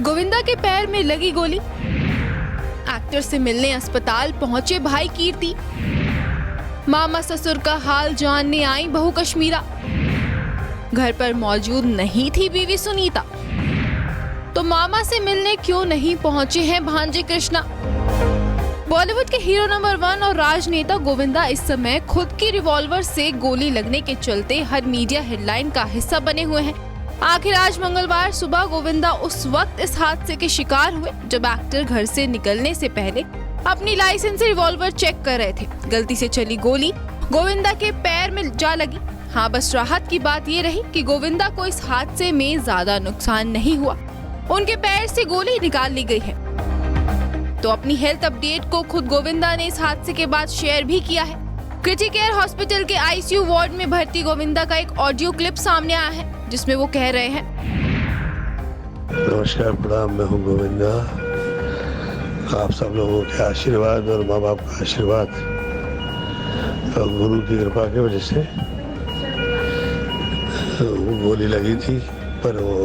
गोविंदा के पैर में लगी गोली। एक्टर से मिलने अस्पताल पहुंचे भाई कीर्ति। मामा ससुर का हाल जानने आई बहू कश्मीरा। घर पर मौजूद नहीं थी बीवी सुनीता, तो मामा से मिलने क्यों नहीं पहुंचे हैं भांजे कृष्णा। बॉलीवुड के हीरो नंबर 1 और राजनेता गोविंदा इस समय खुद की रिवॉल्वर से गोली लगने के चलते हर मीडिया हेडलाइन का हिस्सा बने हुए हैं। आखिर आज मंगलवार सुबह गोविंदा उस वक्त इस हादसे के शिकार हुए जब एक्टर घर से निकलने से पहले अपनी लाइसेंस रिवॉल्वर चेक कर रहे थे। गलती से चली गोली गोविंदा के पैर में जा लगी। हाँ, बस राहत की बात ये रही कि गोविंदा को इस हादसे में ज्यादा नुकसान नहीं हुआ। उनके पैर से गोली निकाल ली गई है। तो अपनी हेल्थ अपडेट को खुद गोविंदा ने इस हादसे के बाद शेयर भी किया है। क्रिटिकल केयर हॉस्पिटल के आईसीयू वार्ड में भर्ती गोविंदा का एक ऑडियो क्लिप सामने आया है, जिसमें वो कह रहे हैं, नमस्कार, प्रणाम, मैं हूँ गोविंदा। आप सब लोगों के आशीर्वाद और माँ बाप का आशीर्वाद और गुरु की कृपा की वजह से वो गोली लगी थी, पर वो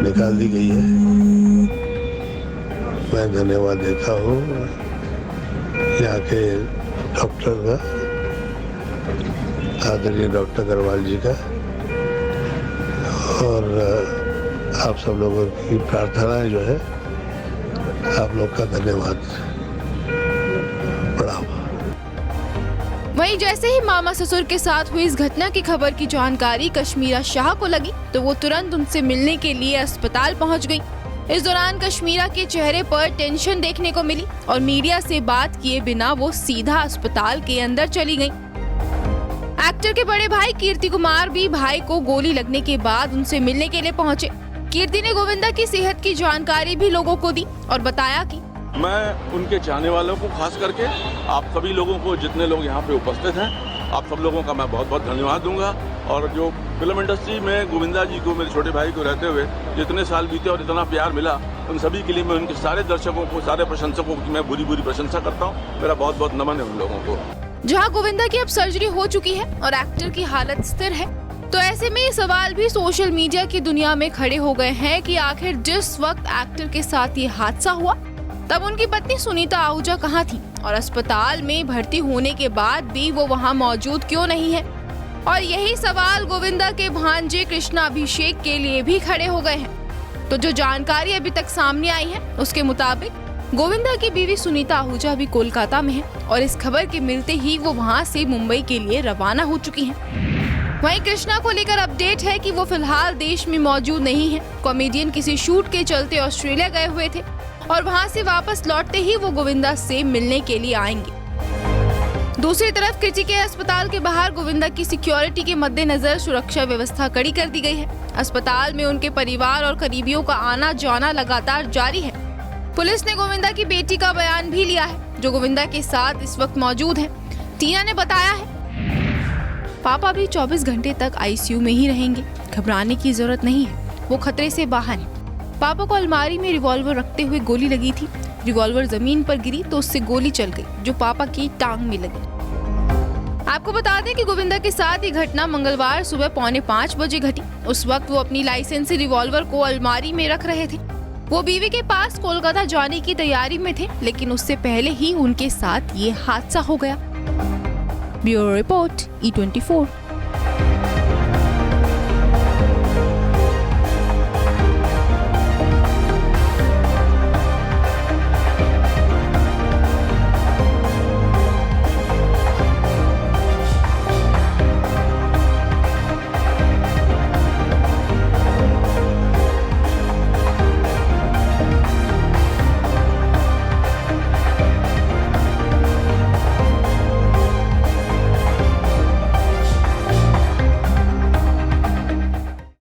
निकाल दी गई है। मैं धन्यवाद देता हूँ यहाँ के डॉक्टर का, आदरणीय डॉक्टर अग्रवाल जी का, और आप सब लोगों की प्रार्थनाएं जो है, आप लोग का धन्यवाद, प्रणाम। वहीं जैसे ही मामा ससुर के साथ हुई इस घटना की खबर की जानकारी कश्मीरा शाह को लगी तो वो तुरंत उनसे मिलने के लिए अस्पताल पहुंच गई। इस दौरान कश्मीरा के चेहरे पर टेंशन देखने को मिली और मीडिया से बात किए बिना वो सीधा अस्पताल के अंदर चली गईं। एक्टर के बड़े भाई कीर्ति कुमार भी भाई को गोली लगने के बाद उनसे मिलने के लिए पहुंचे। कीर्ति ने गोविंदा की सेहत की जानकारी भी लोगों को दी और बताया कि मैं उनके चाहने वालों को, खास करके आप सभी लोगों को, जितने लोग यहाँ पे उपस्थित हैं, आप सब लोगों का मैं बहुत बहुत धन्यवाद दूंगा। और जो फिल्म इंडस्ट्री में गोविंदा जी को, मेरे छोटे भाई को रहते हुए जितने साल बीते और इतना प्यार मिला, उन सभी के लिए मैं उनके सारे दर्शकों को, सारे प्रशंसकों की मैं बुरी बुरी प्रशंसा करता हूँ। मेरा बहुत बहुत नमन है उन लोगों को। जहाँ गोविंदा की अब सर्जरी हो चुकी है और एक्टर की हालत स्थिर है, तो ऐसे में ये सवाल भी सोशल मीडिया की दुनिया में खड़े हो गए हैं कि आखिर जिस वक्त एक्टर के साथ ये हादसा हुआ तब उनकी पत्नी सुनीता आहूजा कहाँ थी और अस्पताल में भर्ती होने के बाद भी वो वहाँ मौजूद क्यों नहीं है। और यही सवाल गोविंदा के भांजे कृष्णा अभिषेक के लिए भी खड़े हो गए हैं। तो जो जानकारी अभी तक सामने आई है उसके मुताबिक गोविंदा की बीवी सुनीता आहूजा भी कोलकाता में है और इस खबर के मिलते ही वो वहाँ से मुंबई के लिए रवाना हो चुकी हैं। वहीं कृष्णा को लेकर अपडेट है कि वो फिलहाल देश में मौजूद नहीं है। कॉमेडियन किसी शूट के चलते ऑस्ट्रेलिया गए हुए थे और वहां से वापस लौटते ही वो गोविंदा से मिलने के लिए आएंगे। दूसरी तरफ क्रिटिकल अस्पताल के बाहर गोविंदा की सिक्योरिटी के मद्देनजर सुरक्षा व्यवस्था कड़ी कर दी गई है। अस्पताल में उनके परिवार और करीबियों का आना जाना लगातार जारी है। पुलिस ने गोविंदा की बेटी का बयान भी लिया है, जो गोविंदा के साथ इस वक्त मौजूद है। टीना ने बताया है, पापा भी 24 घंटे तक आईसीयू में ही रहेंगे, घबराने की जरूरत नहीं है, वो खतरे से बाहर है। पापा को अलमारी में रिवॉल्वर रखते हुए गोली लगी थी। रिवॉल्वर जमीन पर गिरी तो उससे गोली चल गई, जो पापा की टांग में लगी। आपको बता दें कि गोविंदा के साथ ये घटना मंगलवार सुबह 4:45 बजे घटी। उस वक्त वो अपनी लाइसेंसी रिवॉल्वर को अलमारी में रख रहे थे। वो बीवी के पास कोलकाता जाने की तैयारी में थे, लेकिन उससे पहले ही उनके साथ ये हादसा हो गया। Bureau report E24।